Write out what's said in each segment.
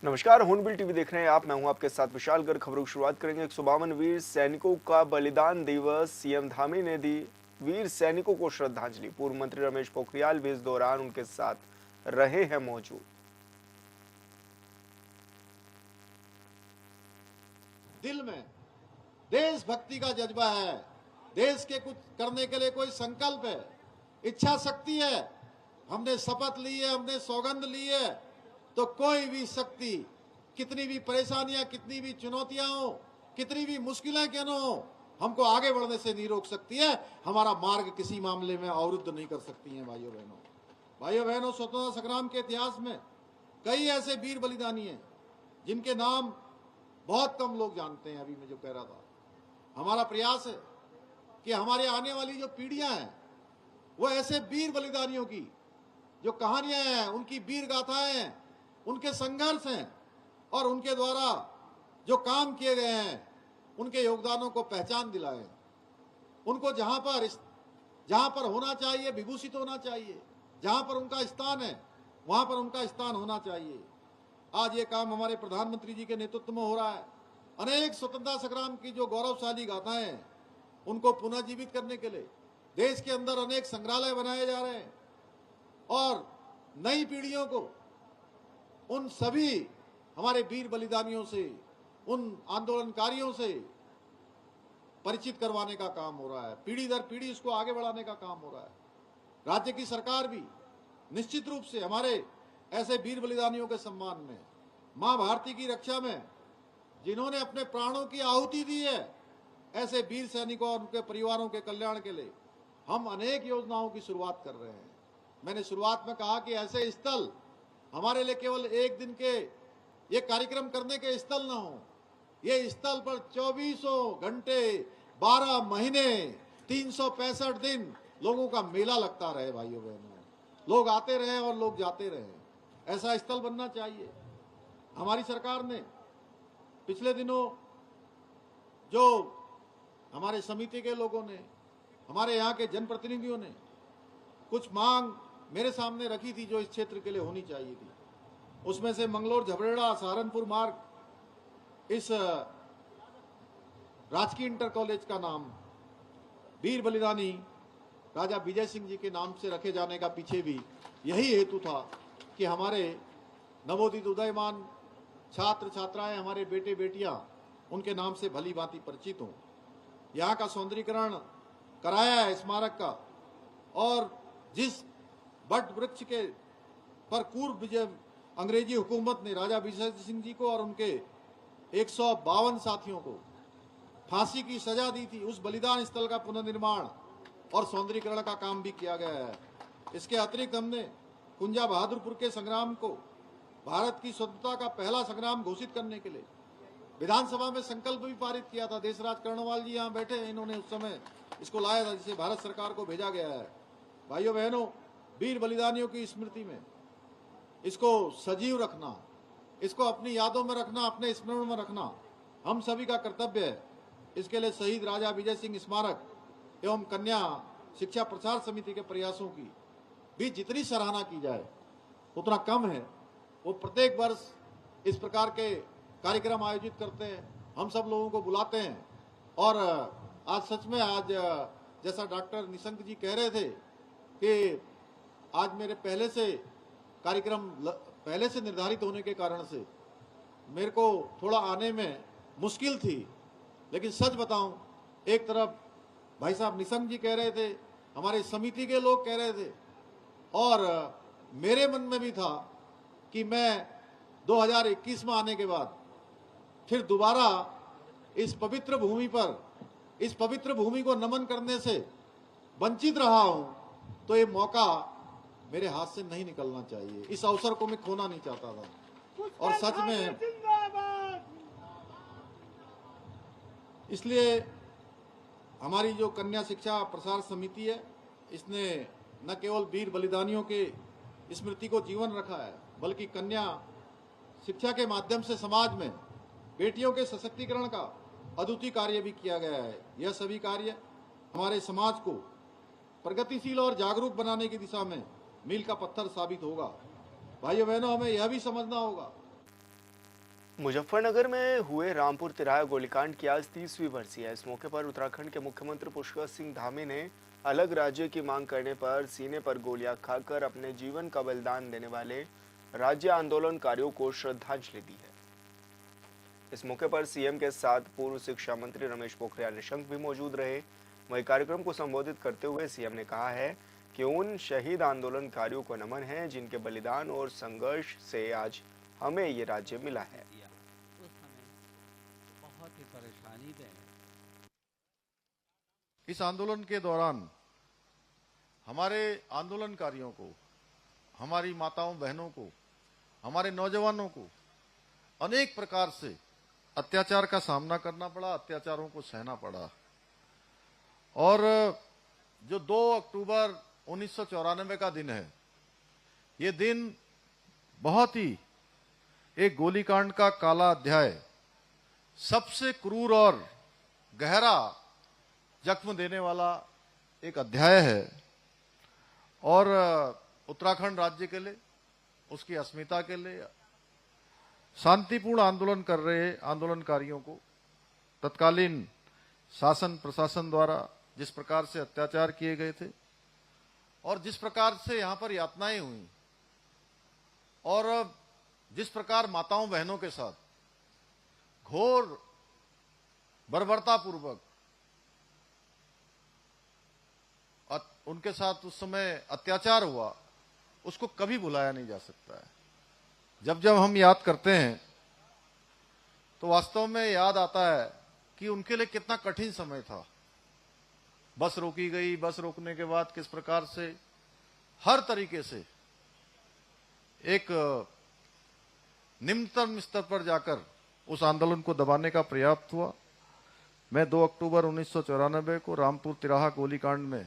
नमस्कार, hornbill TV देख रहे हैं आप। मैं हूं आपके साथ विशाल गर्ग। खबरों की शुरुआत करेंगे। 152 वीर सैनिकों का बलिदान दिवस। सीएम धामी ने दी वीर सैनिकों को श्रद्धांजलि। पूर्व मंत्री रमेश पोखरियाल भी इस दौरान उनके साथ रहे हैं मौजूद। दिल में देशभक्ति का जज्बा है, देश के कुछ करने के लिए कोई संकल्प है, इच्छा शक्ति है, हमने शपथ ली है, हमने सौगंध ली है, तो कोई भी शक्ति, कितनी भी परेशानियां, कितनी भी चुनौतियां हो, कितनी भी मुश्किलें क्यों न हो, हमको आगे बढ़ने से नहीं रोक सकती है। हमारा मार्ग किसी मामले में अवरुद्ध नहीं कर सकती है। भाइयों बहनों, स्वतंत्रता संग्राम के इतिहास में कई ऐसे वीर बलिदानी हैं जिनके नाम बहुत कम लोग जानते हैं। अभी मैं जो कह रहा था, हमारा प्रयास है कि हमारे आने वाली जो पीढ़ियां हैं वो ऐसे वीर बलिदानियों की जो कहानियां हैं, उनकी वीर गाथाएं हैं, उनके संघर्ष हैं और उनके द्वारा जो काम किए गए हैं, उनके योगदानों को पहचान दिलाएं। उनको जहां पर होना चाहिए, विभूषित होना चाहिए। जहां पर उनका स्थान है, वहां पर उनका स्थान होना चाहिए। आज ये काम हमारे प्रधानमंत्री जी के नेतृत्व में हो रहा है। अनेक स्वतंत्रता संग्राम की जो गौरवशाली गाथाएं हैं, उनको पुनर्जीवित करने के लिए देश के अंदर अनेक संग्रहालय बनाए जा रहे हैं और नई पीढ़ियों को उन सभी हमारे वीर बलिदानियों से, उन आंदोलनकारियों से परिचित करवाने का काम हो रहा है। पीढ़ी दर पीढ़ी इसको आगे बढ़ाने का काम हो रहा है। राज्य की सरकार भी निश्चित रूप से हमारे ऐसे वीर बलिदानियों के सम्मान में, मां भारती की रक्षा में जिन्होंने अपने प्राणों की आहुति दी है, ऐसे वीर सैनिकों और उनके परिवारों के कल्याण के लिए हम अनेक योजनाओं की शुरुआत कर रहे हैं। मैंने शुरुआत में कहा कि ऐसे स्थल हमारे लिए केवल एक दिन के ये कार्यक्रम करने के स्थल ना हो, ये स्थल पर 24 घंटे 12 महीने 365 दिन लोगों का मेला लगता रहे। भाइयों बहनों, लोग आते रहे और लोग जाते रहे, ऐसा स्थल बनना चाहिए। हमारी सरकार ने पिछले दिनों जो हमारे समिति के लोगों ने, हमारे यहाँ के जनप्रतिनिधियों ने कुछ मांग मेरे सामने रखी थी जो इस क्षेत्र के लिए होनी चाहिए थी। उसमें से मंगलोर झबरेड़ा सहारनपुर मार्ग, इस राजकीय इंटर कॉलेज का नाम वीर बलिदानी राजा विजय सिंह जी के नाम से रखे जाने का पीछे भी यही हेतु था कि हमारे नवोदित उदयमान छात्र छात्राएं, हमारे बेटे बेटियां उनके नाम से भली भांति परिचित हों। यहाँ का सौंदर्यीकरण कराया है स्मारक का, और जिस वट वृक्ष के पर पूर्व विजय अंग्रेजी हुकूमत ने राजा विजय सिंह जी को और उनके 152 साथियों को फांसी की सजा दी थी, उस बलिदान स्थल का पुनर्निर्माण और सौंदर्यीकरण का काम भी किया गया है। इसके अतिरिक्त हमने कुंजा बहादुरपुर के संग्राम को भारत की स्वतंत्रता का पहला संग्राम घोषित करने के लिए विधानसभा में संकल्प भी पारित किया था। देशराज कर्णवाल जी यहाँ बैठे हैं, इन्होंने उस समय इसको लाया था, जिसे भारत सरकार को भेजा गया है। भाइयों बहनों, वीर बलिदानियों की स्मृति में इसको सजीव रखना, इसको अपनी यादों में रखना, अपने स्मरण में रखना हम सभी का कर्तव्य है। इसके लिए शहीद राजा विजय सिंह स्मारक एवं कन्या शिक्षा प्रसार समिति के प्रयासों की भी जितनी सराहना की जाए उतना कम है। वो प्रत्येक वर्ष इस प्रकार के कार्यक्रम आयोजित करते हैं, हम सब लोगों को बुलाते हैं। और आज सच में, आज जैसा डॉक्टर निशंक जी कह रहे थे कि आज मेरे पहले से कार्यक्रम पहले से निर्धारित होने के कारण से मेरे को थोड़ा आने में मुश्किल थी, लेकिन सच बताऊं, एक तरफ भाई साहब निशंक जी कह रहे थे, हमारे समिति के लोग कह रहे थे, और मेरे मन में भी था कि मैं 2021 में आने के बाद फिर दोबारा इस पवित्र भूमि पर, इस पवित्र भूमि को नमन करने से वंचित रहा हूं, तो ये मौका मेरे हाथ से नहीं निकलना चाहिए। इस अवसर को मैं खोना नहीं चाहता था। और सच में इसलिए हमारी जो कन्या शिक्षा प्रसार समिति है, इसने न केवल वीर बलिदानियों के स्मृति को जीवन रखा है, बल्कि कन्या शिक्षा के माध्यम से समाज में बेटियों के सशक्तिकरण का अद्वितीय कार्य भी किया गया है। यह सभी कार्य हमारे समाज को प्रगतिशील और जागरूक बनाने की दिशा में मील का पत्थर साबित होगा। भाइयों बहनों, हमें यह भी समझना होगा मुजफ्फरनगर में हुए रामपुर तिराहा गोलीकांड की आज 30वीं बरसी है। इस मौके पर उत्तराखंड के मुख्यमंत्री पुष्कर सिंह धामी ने अलग राज्य की मांग करने पर सीने पर गोलियां खाकर अपने जीवन का बलिदान देने वाले राज्य आंदोलनकारियों को श्रद्धांजलि दी है। इस मौके पर सीएम के साथ पूर्व शिक्षा मंत्री रमेश पोखरियाल निशंक भी मौजूद रहे। वहीं कार्यक्रम को संबोधित करते हुए सीएम ने कहा है कि उन शहीद आंदोलनकारियों को नमन है जिनके बलिदान और संघर्ष से आज हमें ये राज्य मिला है। उस समय बहुत ही परेशानी में इस आंदोलन के दौरान हमारे आंदोलनकारियों को, हमारी माताओं बहनों को, हमारे नौजवानों को अनेक प्रकार से अत्याचार का सामना करना पड़ा, अत्याचारों को सहना पड़ा। और जो 2 अक्टूबर 1994 का दिन है, ये दिन बहुत ही एक गोलीकांड का काला अध्याय, सबसे क्रूर और गहरा जख्म देने वाला एक अध्याय है। और उत्तराखंड राज्य के लिए, उसकी अस्मिता के लिए शांतिपूर्ण आंदोलन कर रहे आंदोलनकारियों को तत्कालीन शासन प्रशासन द्वारा जिस प्रकार से अत्याचार किए गए थे और जिस प्रकार से यहां पर यातनाएं हुई और जिस प्रकार माताओं बहनों के साथ घोर बर्बरतापूर्वक उनके साथ उस समय अत्याचार हुआ, उसको कभी भुलाया नहीं जा सकता है। जब जब हम याद करते हैं तो वास्तव में याद आता है कि उनके लिए कितना कठिन समय था। बस रोकी गई, बस रोकने के बाद किस प्रकार से हर तरीके से एक निम्नतम स्तर पर जाकर उस आंदोलन को दबाने का प्रयास हुआ। मैं 2 अक्टूबर 1994 को रामपुर तिराहा गोलीकांड में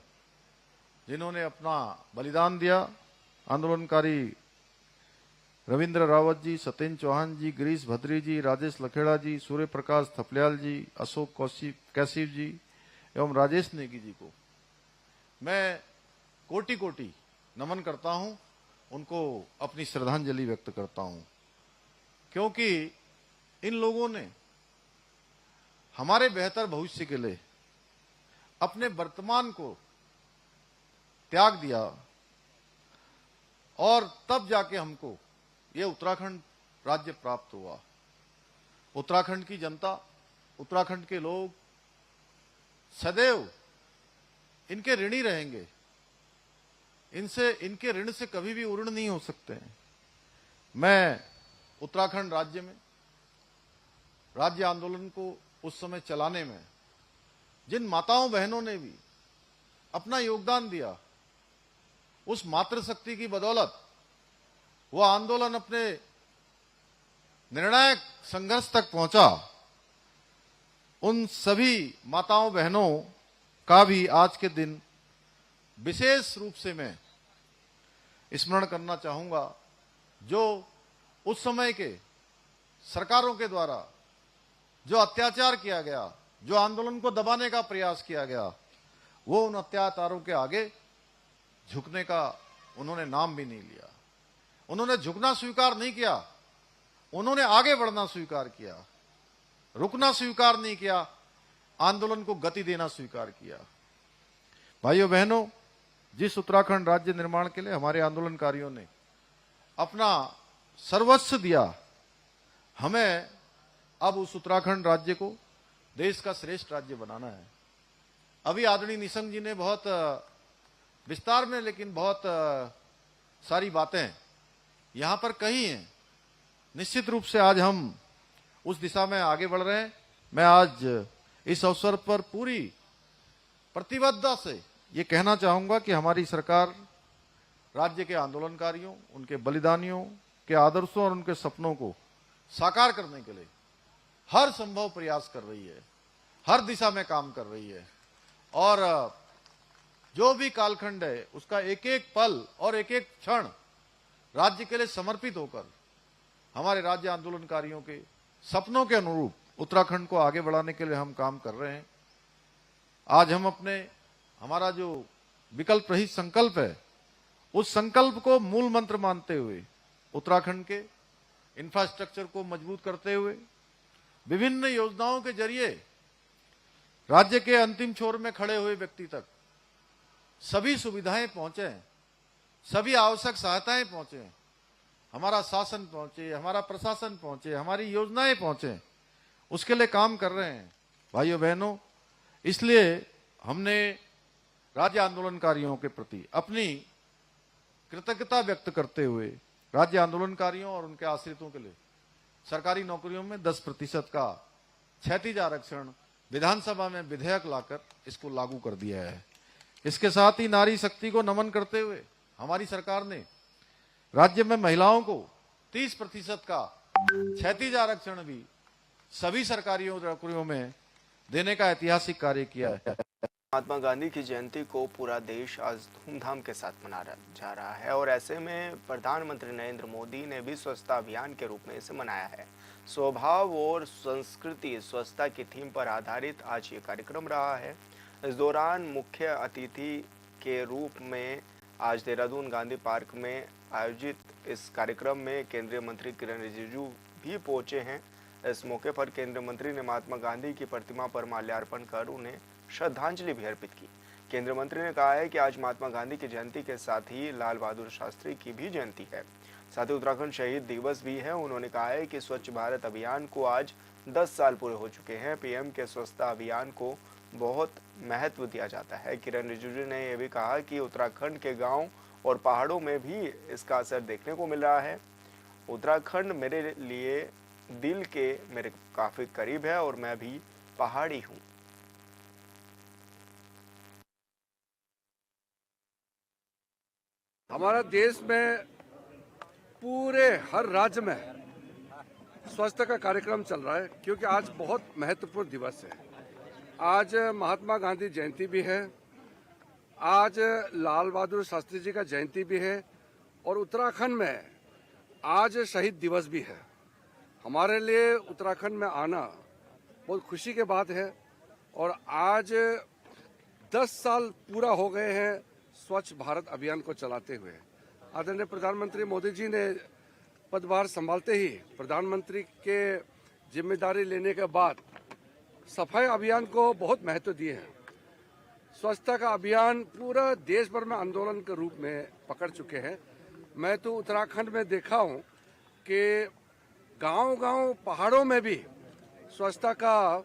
जिन्होंने अपना बलिदान दिया, आंदोलनकारी रविंद्र रावत जी, सत्येंद्र चौहान जी, गिरीश भद्री जी, राजेश लखेड़ा जी, सूर्य प्रकाश थपलियाल जी, अशोक कैसिव जी एवं राजेश नेगी जी को मैं कोटि कोटि नमन करता हूं, उनको अपनी श्रद्धांजलि व्यक्त करता हूं, क्योंकि इन लोगों ने हमारे बेहतर भविष्य के लिए अपने वर्तमान को त्याग दिया और तब जाके हमको ये उत्तराखंड राज्य प्राप्त हुआ। उत्तराखंड की जनता, उत्तराखंड के लोग सदैव इनके ऋणी रहेंगे, इनके ऋण से कभी भी उऋण नहीं हो सकते हैं। मैं उत्तराखंड राज्य में राज्य आंदोलन को उस समय चलाने में जिन माताओं बहनों ने भी अपना योगदान दिया, उस मातृशक्ति की बदौलत वो आंदोलन अपने निर्णायक संघर्ष तक पहुंचा। उन सभी माताओं बहनों का भी आज के दिन विशेष रूप से मैं स्मरण करना चाहूंगा, जो उस समय के सरकारों के द्वारा जो अत्याचार किया गया, जो आंदोलन को दबाने का प्रयास किया गया, वो उन अत्याचारों के आगे झुकने का उन्होंने नाम भी नहीं लिया। उन्होंने झुकना स्वीकार नहीं किया, उन्होंने आगे बढ़ना स्वीकार किया, रुकना स्वीकार नहीं किया, आंदोलन को गति देना स्वीकार किया। भाइयों बहनों, जिस उत्तराखंड राज्य निर्माण के लिए हमारे आंदोलनकारियों ने अपना सर्वस्व दिया, हमें अब उस उत्तराखंड राज्य को देश का श्रेष्ठ राज्य बनाना है। अभी आदरणीय निशंक जी ने बहुत विस्तार में, लेकिन बहुत सारी बातें यहां पर कही हैं। निश्चित रूप से आज हम उस दिशा में आगे बढ़ रहे हैं। मैं आज इस अवसर पर पूरी प्रतिबद्धता से ये कहना चाहूंगा कि हमारी सरकार राज्य के आंदोलनकारियों, उनके बलिदानियों के आदर्शों और उनके सपनों को साकार करने के लिए हर संभव प्रयास कर रही है, हर दिशा में काम कर रही है। और जो भी कालखंड है, उसका एक एक पल और एक एक क्षण राज्य के लिए समर्पित होकर हमारे राज्य आंदोलनकारियों के सपनों के अनुरूप उत्तराखंड को आगे बढ़ाने के लिए हम काम कर रहे हैं। आज हम हमारा जो विकल्प रहित संकल्प है, उस संकल्प को मूल मंत्र मानते हुए उत्तराखंड के इंफ्रास्ट्रक्चर को मजबूत करते हुए विभिन्न योजनाओं के जरिए राज्य के अंतिम छोर में खड़े हुए व्यक्ति तक सभी सुविधाएं पहुंचे, सभी आवश्यक सहायताएं पहुंचे, हमारा शासन पहुंचे, हमारा प्रशासन पहुंचे, हमारी योजनाएं पहुंचे, उसके लिए काम कर रहे हैं भाइयों बहनों। इसलिए हमने राज्य आंदोलनकारियों के प्रति अपनी कृतज्ञता व्यक्त करते हुए राज्य आंदोलनकारियों और उनके आश्रितों के लिए सरकारी नौकरियों में 10% का क्षैतिज आरक्षण विधानसभा में विधेयक लाकर इसको लागू कर दिया है। इसके साथ ही नारी शक्ति को नमन करते हुए हमारी सरकार ने राज्य में महिलाओं को 30% का क्षैतिज आरक्षण भी सभी सरकारी नौकरियों में देने का ऐतिहासिक कार्य किया है। महात्मा गांधी की जयंती को पूरा देश आज धूमधाम के साथ मना जा रहा है और ऐसे में प्रधानमंत्री नरेंद्र मोदी ने भी स्वच्छता अभियान के रूप में इसे मनाया है। स्वभाव और संस्कृति स्वच्छता की थीम पर आधारित आज ये कार्यक्रम रहा है। इस दौरान मुख्य अतिथि के रूप में आज देहरादून गांधी पार्क में आयोजित इस कार्यक्रम में केंद्रीय मंत्री किरण रिजिजू भी पहुंचे हैं। इस मौके पर केंद्रीय मंत्री ने महात्मा गांधी की प्रतिमा पर माल्यार्पण कर उन्हें श्रद्धांजलि भी अर्पित की। केंद्रीय मंत्री ने कहा है कि आज महात्मा गांधी की जयंती के साथ ही लाल बहादुर शास्त्री की भी जयंती है, साथ ही उत्तराखंड शहीद दिवस भी है। उन्होंने कहा है कि स्वच्छ भारत अभियान को आज 10 साल पूरे हो चुके हैं। पीएम के स्वच्छता अभियान को बहुत महत्व दिया जाता है। किरण रिजिजू ने यह भी कहा कि उत्तराखंड के गाँव और पहाड़ों में भी इसका असर देखने को मिल रहा है। उत्तराखंड मेरे लिए दिल के मेरे काफी करीब है और मैं भी पहाड़ी हूँ। हमारा देश में पूरे हर राज्य में स्वच्छता का कार्यक्रम चल रहा है क्योंकि आज बहुत महत्वपूर्ण दिवस है। आज महात्मा गांधी जयंती भी है, आज लाल बहादुर शास्त्री जी का जयंती भी है और उत्तराखंड में आज शहीद दिवस भी है। हमारे लिए उत्तराखंड में आना बहुत खुशी की बात है और आज 10 साल पूरा हो गए हैं स्वच्छ भारत अभियान को चलाते हुए। आदरणीय प्रधानमंत्री मोदी जी ने पदभार संभालते ही प्रधानमंत्री के जिम्मेदारी लेने के बाद सफाई अभियान को बहुत महत्व दिए हैं। स्वच्छता का अभियान पूरा देश भर में आंदोलन के रूप में पकड़ चुके हैं। मैं तो उत्तराखंड में देखा हूं कि गांव-गांव पहाड़ों में भी स्वच्छता का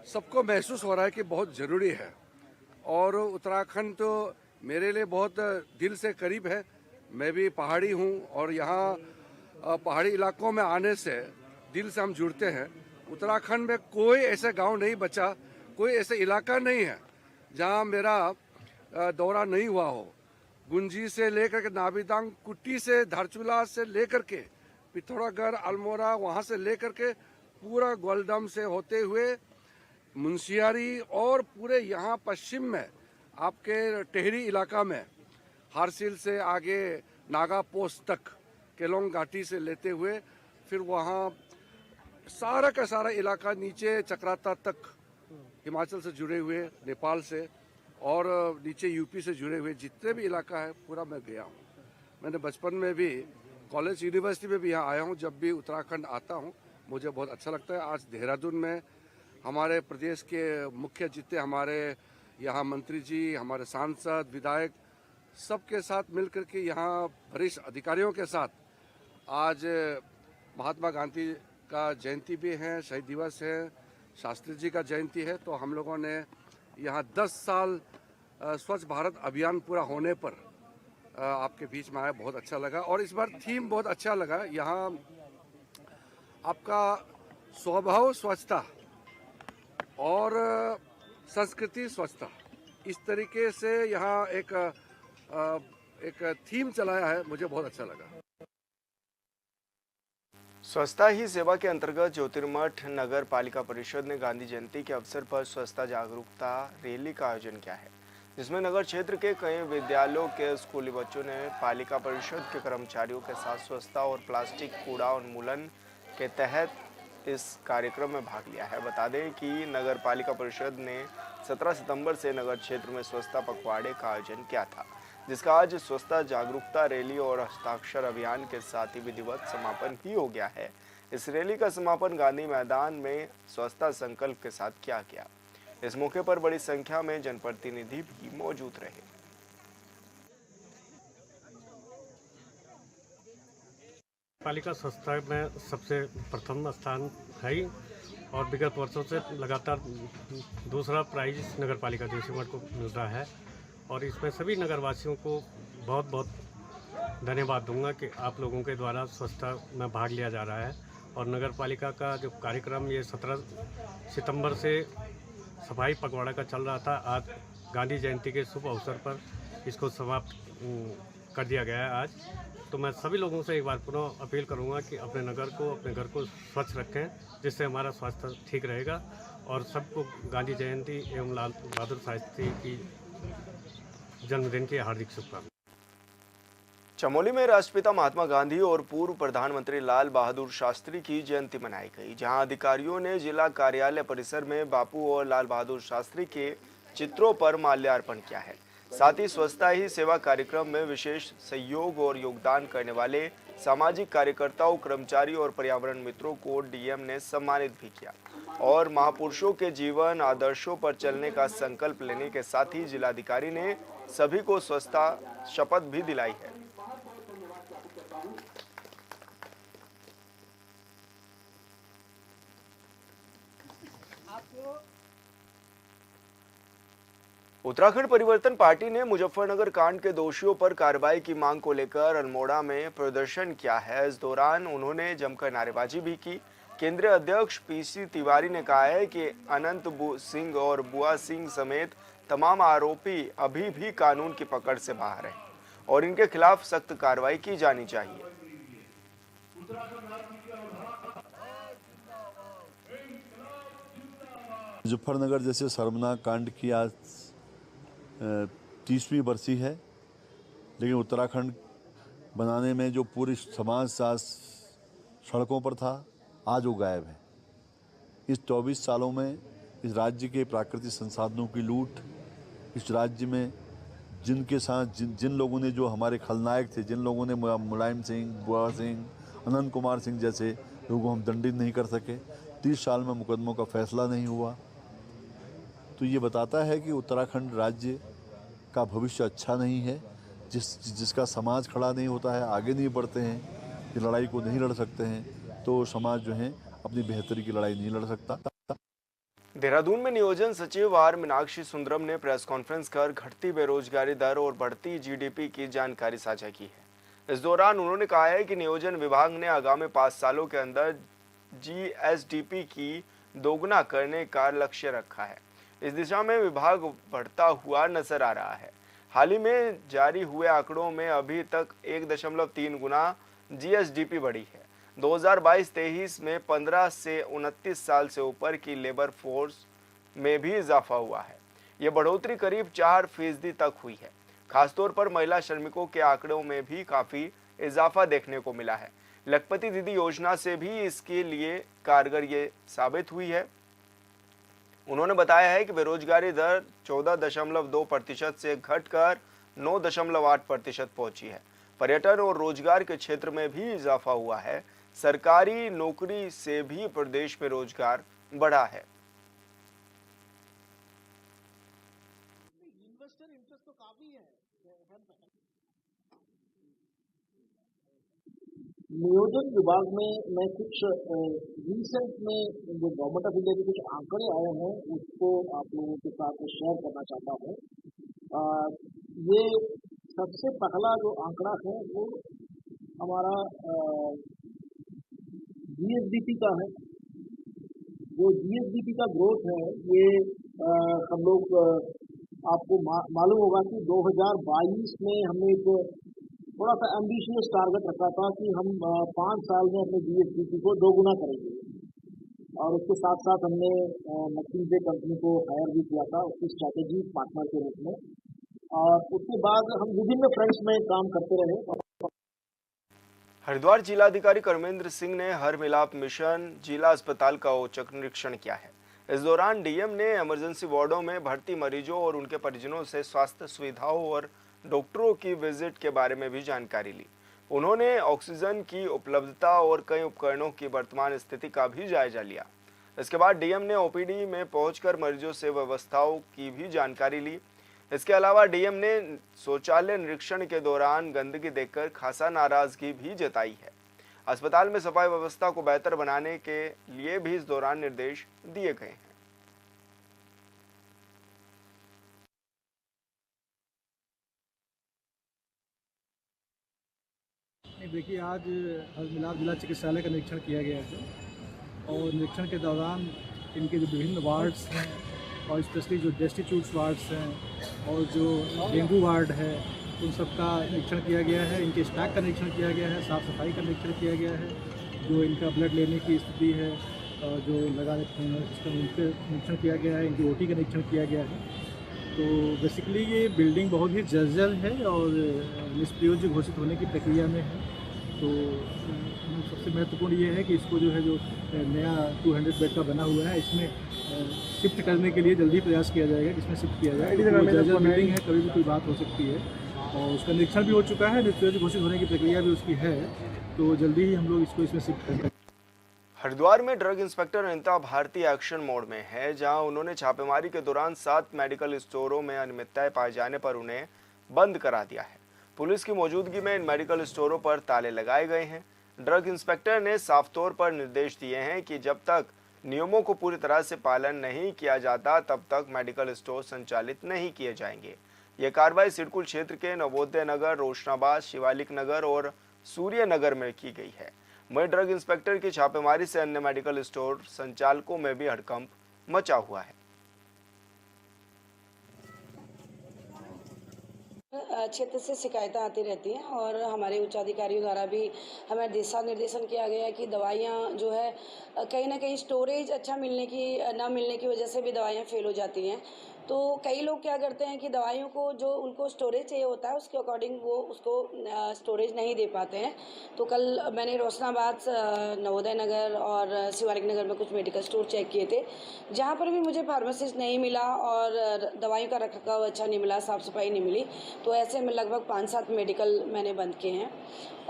सबको महसूस हो रहा है कि बहुत ज़रूरी है और उत्तराखंड तो मेरे लिए बहुत दिल से करीब है। मैं भी पहाड़ी हूँ और यहाँ पहाड़ी इलाकों में आने से दिल से हम जुड़ते हैं। उत्तराखंड में कोई ऐसा गांव नहीं बचा, कोई ऐसा इलाका नहीं है जहाँ मेरा दौरा नहीं हुआ हो। गुंजी से लेकर के नाबिदांग, कुट्टी से, धारचूला से लेकर के पिथौरागढ़, अल्मोड़ा, वहाँ से लेकर के पूरा ग्वालडम से होते हुए मुंशियारी और पूरे यहाँ पश्चिम में आपके टेहरी इलाका में हारसिल से आगे नागा पोस्ट तक केलोंग घाटी से लेते हुए फिर वहाँ सारा का सारा इलाका नीचे चक्राता तक हिमाचल से जुड़े हुए, नेपाल से और नीचे यूपी से जुड़े हुए जितने भी इलाका है पूरा मैं गया हूँ। मैंने बचपन में भी कॉलेज यूनिवर्सिटी में भी यहाँ आया हूँ। जब भी उत्तराखंड आता हूँ मुझे बहुत अच्छा लगता है। आज देहरादून में हमारे प्रदेश के मुख्य जितने हमारे यहाँ मंत्री जी, हमारे सांसद, विधायक सबके साथ मिलकर के यहाँ वरिष्ठ अधिकारियों के साथ आज महात्मा गांधी का जयंती भी है, शहीद दिवस है, शास्त्री जी का जयंती है। तो हम लोगों ने यहाँ 10 साल स्वच्छ भारत अभियान पूरा होने पर आपके बीच में आया, बहुत अच्छा लगा। और इस बार थीम बहुत अच्छा लगा। यहाँ आपका स्वभाव स्वच्छता और संस्कृति स्वच्छता, इस तरीके से यहाँ एक थीम चलाया है, मुझे बहुत अच्छा लगा। स्वच्छता ही सेवा के अंतर्गत ज्योतिर्मठ नगर पालिका परिषद ने गांधी जयंती के अवसर पर स्वच्छता जागरूकता रैली का आयोजन किया है, जिसमें नगर क्षेत्र के कई विद्यालयों के स्कूली बच्चों ने पालिका परिषद के कर्मचारियों के साथ स्वच्छता और प्लास्टिक कूड़ा उन्मूलन के तहत इस कार्यक्रम में भाग लिया है। बता दें कि नगर पालिका परिषद ने 17 सितंबर से नगर क्षेत्र में स्वच्छता पखवाड़े का आयोजन किया था, जिसका आज स्वच्छता जागरूकता रैली और हस्ताक्षर अभियान के साथ ही विधिवत समापन ही हो गया है। इस रैली का समापन गांधी मैदान में स्वच्छता संकल्प के साथ किया गया। इस मौके पर बड़ी संख्या में जनप्रतिनिधि भी मौजूद रहे। पालिका स्वच्छता में सबसे प्रथम स्थान है ही और विगत वर्षों से लगातार दूसरा प्राइज नगर पालिका जोशीमठ को मिल रहा है और इसमें सभी नगरवासियों को बहुत बहुत धन्यवाद दूंगा कि आप लोगों के द्वारा स्वच्छता में भाग लिया जा रहा है। और नगर पालिका का जो कार्यक्रम ये 17 सितंबर से सफाई पखवाड़ा का चल रहा था, आज गांधी जयंती के शुभ अवसर पर इसको समाप्त कर दिया गया है आज। तो मैं सभी लोगों से एक बार पुनः अपील करूंगा कि अपने घर को स्वच्छ रखें, जिससे हमारा स्वास्थ्य ठीक रहेगा। और सबको गांधी जयंती एवं लाल बहादुर शास्त्री की जन्मदिन की हार्दिक शुभकामनाएं। चमोली में राष्ट्रपिता महात्मा गांधी और पूर्व प्रधानमंत्री लाल बहादुर शास्त्री की जयंती मनाई गई, जहां अधिकारियों ने जिला कार्यालय परिसर में बापू और लाल बहादुर शास्त्री के चित्रों पर माल्यार्पण किया है। साथ ही स्वच्छता ही सेवा कार्यक्रम में विशेष सहयोग और योगदान करने वाले सामाजिक कार्यकर्ताओं, कर्मचारी और पर्यावरण मित्रों को डीएम ने सम्मानित भी किया और महापुरुषों के जीवन आदर्शों पर चलने का संकल्प लेने के साथ ही जिलाधिकारी ने सभी को स्वच्छता शपथ भी दिलाई है। उत्तराखंड परिवर्तन पार्टी ने मुजफ्फरनगर कांड के दोषियों पर कार्रवाई की मांग को लेकर अल्मोड़ा में प्रदर्शन किया है। इस दौरान उन्होंने जमकर नारेबाजी भी की। केंद्रीय अध्यक्ष पीसी तिवारी ने कहा है कि अनंत सिंह और बुआ सिंह समेत तमाम आरोपी अभी भी कानून की पकड़ से बाहर हैं और इनके खिलाफ सख्त कार्रवाई की जानी चाहिए। मुजफ्फरनगर जैसे शर्मनाक कांड की आज 30वीं बरसी है, लेकिन उत्तराखंड बनाने में जो पूरी समाज साथ सड़कों पर था, आज वो गायब है। इस 24 सालों में इस राज्य के प्राकृतिक संसाधनों की लूट, इस राज्य में जिनके साथ जिन लोगों ने, जो हमारे खलनायक थे, जिन लोगों ने मुलायम सिंह, बुआ सिंह, अनंत कुमार सिंह जैसे लोगों हम दंडित नहीं कर सके, 30 साल में मुकदमों का फैसला नहीं हुआ। तो ये बताता है कि उत्तराखंड राज्य का भविष्य अच्छा नहीं है। जिसका समाज खड़ा नहीं होता है, आगे नहीं बढ़ते हैं, कि लड़ाई को नहीं लड़ सकते हैं, तो समाज जो है अपनी बेहतरी की लड़ाई नहीं लड़ सकता। देहरादून में नियोजन सचिव आर मीनाक्षी सुंदरम ने प्रेस कॉन्फ्रेंस कर घटती बेरोजगारी दर और बढ़ती जीडीपी की जानकारी साझा की है। इस दौरान उन्होंने कहा है कि नियोजन विभाग ने आगामी 5 सालों के अंदर जीएसडीपी की दोगुना करने का लक्ष्य रखा है। इस दिशा में विभाग बढ़ता हुआ नजर आ रहा है। हाल ही में जारी हुए आंकड़ों में अभी तक 1.3 गुना जीएसडीपी बढ़ी है। 2022-23 में 15 से 29 साल से ऊपर की लेबर फोर्स में भी इजाफा हुआ है। ये बढ़ोतरी करीब 4% तक हुई है। खासतौर पर महिला श्रमिकों के आंकड़ों में भी काफी इजाफा देखने को मिला है। लखपति दीदी योजना से भी इसके लिए कारगर ये साबित हुई है। उन्होंने बताया है कि बेरोजगारी दर 14.2% से घटकर 9.8% पहुंची है। पर्यटन और रोजगार के क्षेत्र में भी इजाफा हुआ है। सरकारी नौकरी से भी प्रदेश में रोजगार बढ़ा है। नियोजन विभाग में मैं कुछ रिसेंट में जो गवर्नमेंट ऑफ इंडिया के कुछ आंकड़े आए हैं उसको आप लोगों के साथ शेयर करना चाहता हूँ। ये सबसे पहला जो आंकड़ा है वो हमारा जीएसडीपी का है। जो जीएसडीपी का ग्रोथ है ये हम लोग आपको मालूम होगा कि 2022 में हमने एक थोड़ा सा एम्बिशियस टारगेट रखा था कि हम 5 साल में अपने जीएसडीपी को दोगुना करेंगे और उसके साथ साथ हमने मैकिन्से कंपनी को हायर भी किया था उसकी स्ट्रैटेजी पार्टनर के रूप में और उसके बाद हम विभिन्न फ्रंट्स में काम करते रहे। हरिद्वार जिलाधिकारी कर्मेंद्र सिंह ने हर मिलाप मिशन जिला अस्पताल का औचक निरीक्षण किया है। इस दौरान डीएम ने इमरजेंसी वार्डों में भर्ती मरीजों और उनके परिजनों से स्वास्थ्य सुविधाओं और डॉक्टरों की विजिट के बारे में भी जानकारी ली। उन्होंने ऑक्सीजन की उपलब्धता और कई उपकरणों की वर्तमान स्थिति का भी जायजा लिया। इसके बाद डीएम ने ओपीडी में पहुंचकर मरीजों से व्यवस्थाओं की भी जानकारी ली। इसके अलावा डीएम ने शौचालय निरीक्षण के दौरान गंदगी देखकर खासा नाराजगी भी जताई है। अस्पताल में सफाई व्यवस्था को बेहतर बनाने के लिए भी इस दौरान निर्देश दिए गए हैं। देखिए, आज मिलाप जिला चिकित्सालय का निरीक्षण किया गया है और निरीक्षण के दौरान इनके जो विभिन्न वार्ड्स हैं और स्पेशली जो डेस्टिट्यूट्स वार्ड्स हैं और जो डेंगू वार्ड है उन सब का निरीक्षण किया गया है। इनके स्टॉक का निरीक्षण किया गया है, साफ़ सफाई का निरीक्षण किया गया है, जो इनका ब्लड लेने की स्थिति है और जो लगा सिस्टम उनके निरीक्षण किया गया है, इनकी ओटी का निरीक्षण किया गया है। तो बेसिकली ये बिल्डिंग बहुत ही जर्जर है और निष्प्रयोज्य घोषित होने की प्रक्रिया में है। तो सबसे महत्वपूर्ण ये है कि इसको जो है जो नया 200 बेड का बना हुआ है इसमें शिफ्ट करने के लिए जल्दी प्रयास किया जाएगा कि इसमें शिफ्ट किया जाए। जर्जर बिल्डिंग है, कभी भी कोई बात हो सकती है और उसका निरीक्षण भी हो चुका है, निष्प्रयोज्य घोषित होने की प्रक्रिया भी उसकी है, तो जल्दी ही हम लोग इसको इसमें शिफ्ट करेंगे। हरिद्वार में drug inspector Anita Bharti action mode में है, जहां उन्होंने छापेमारी के दौरान 7 मेडिकल स्टोरों में अनियमितताएं पाए जाने पर उन्हें बंद करा दिया है। पुलिस की मौजूदगी में इन मेडिकल स्टोरों पर ताले लगाए गए हैं। ड्रग इंस्पेक्टर ने साफ तौर पर निर्देश दिए हैं कि जब तक नियमों को पूरी तरह से पालन नहीं किया जाता तब तक मेडिकल स्टोर संचालित नहीं किए जाएंगे। यह कार्रवाई सिडकुल क्षेत्र के नवोदय नगर, रोशनाबाद, शिवालिक नगर और सूर्य नगर में की गई है। वहीं ड्रग इंस्पेक्टर की छापेमारी से अन्य मेडिकल स्टोर संचालकों में भी हड़कंप मचा हुआ है। क्षेत्र से शिकायतें आती रहती हैं और हमारे उच्च अधिकारियों द्वारा भी हमें दिशा निर्देशन किया गया है कि दवाइयाँ जो है कहीं ना कहीं स्टोरेज अच्छा ना मिलने की वजह से भी दवाइयाँ फेल हो जाती हैं। तो कई लोग क्या करते हैं कि दवाइयों को जो उनको स्टोरेज चाहिए होता है उसके अकॉर्डिंग वो उसको स्टोरेज नहीं दे पाते हैं। तो कल मैंने रोशनाबाद, नवोदय नगर और शिवालिक नगर में कुछ मेडिकल स्टोर चेक किए थे, जहाँ पर भी मुझे फार्मासिस्ट नहीं मिला और दवाइयों का रखरखाव अच्छा नहीं मिला, साफ़ सफाई नहीं मिली। तो ऐसे में लगभग 5-7 मेडिकल मैंने बंद किए हैं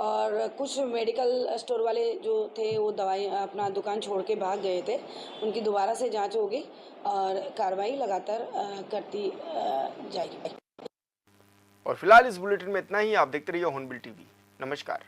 और कुछ मेडिकल स्टोर वाले जो थे वो दवाई अपना दुकान छोड़ के भाग गए थे। उनकी दोबारा से जांच होगी और कार्रवाई लगातार करती जाएगी। और फिलहाल इस बुलेटिन में इतना ही। आप देखते रहिए हॉर्नबिल टीवी। नमस्कार।